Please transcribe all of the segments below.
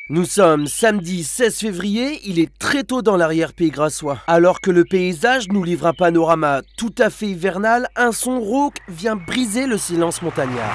Nous sommes samedi 16 février, il est très tôt dans l'arrière-pays grassois. Alors que le paysage nous livre un panorama tout à fait hivernal, un son rauque vient briser le silence montagnard.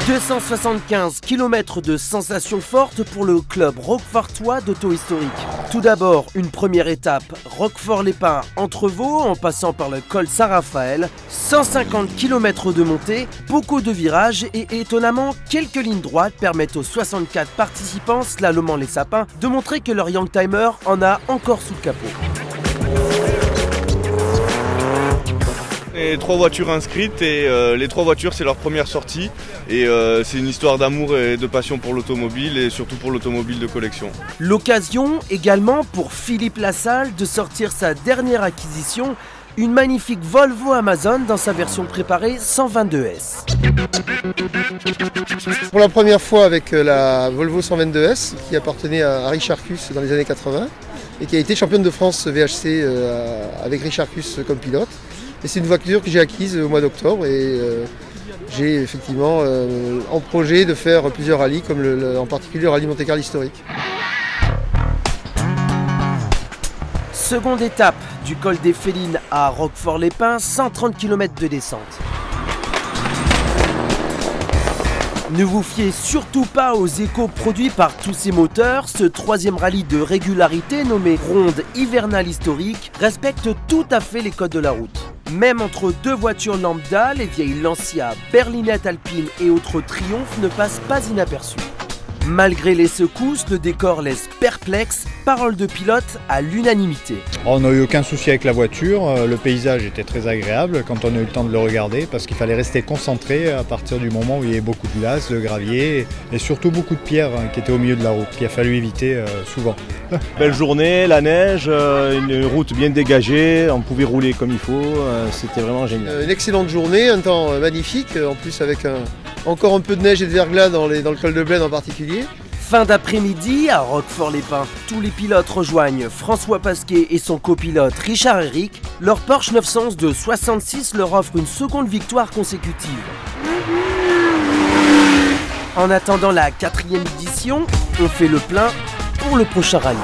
« 275 km de sensations fortes pour le club roquefortois d'auto-historique. Tout d'abord, une première étape, Roquefort-les-Pins, Entrevaux, en passant par le col Saint-Raphaël. 150 km de montée, beaucoup de virages et étonnamment, quelques lignes droites permettent aux 64 participants slalomant les sapins de montrer que leur youngtimer en a encore sous le capot. Et 3 voitures inscrites et les 3 voitures c'est leur première sortie et c'est une histoire d'amour et de passion pour l'automobile et surtout pour l'automobile de collection. L'occasion également pour Philippe Lassalle de sortir sa dernière acquisition, une magnifique Volvo Amazon dans sa version préparée 122S. Pour la première fois avec la Volvo 122S qui appartenait à Richard Cus dans les années 80 et qui a été championne de France VHC avec Richard Cus comme pilote. Et c'est une voiture que j'ai acquise au mois d'octobre et j'ai effectivement en projet de faire plusieurs rallyes, comme en particulier le rallye Monte-Carlo historique. Seconde étape du col des Félines à Roquefort-les-Pins, 130 km de descente. Ne vous fiez surtout pas aux échos produits par tous ces moteurs. Ce troisième rallye de régularité nommé Ronde hivernale historique respecte tout à fait les codes de la route. Même entre deux voitures lambda, les vieilles Lancia, berlinettes alpines et autres Triumph ne passent pas inaperçus. Malgré les secousses, le décor laisse perplexe, parole de pilote à l'unanimité. On n'a eu aucun souci avec la voiture, le paysage était très agréable quand on a eu le temps de le regarder parce qu'il fallait rester concentré à partir du moment où il y avait beaucoup de glace, de gravier et surtout beaucoup de pierres qui étaient au milieu de la route, qu'il a fallu éviter souvent. Belle journée, la neige, une route bien dégagée, on pouvait rouler comme il faut, c'était vraiment génial. Une excellente journée, un temps magnifique, en plus avec encore un peu de neige et de verglas dans le col de Blaine en particulier. Fin d'après-midi à Roquefort-les-Pins, tous les pilotes rejoignent François Pasquet et son copilote Richard Eric. Leur Porsche 911 de 66 leur offre une seconde victoire consécutive. En attendant la 4e édition, on fait le plein pour le prochain rallye.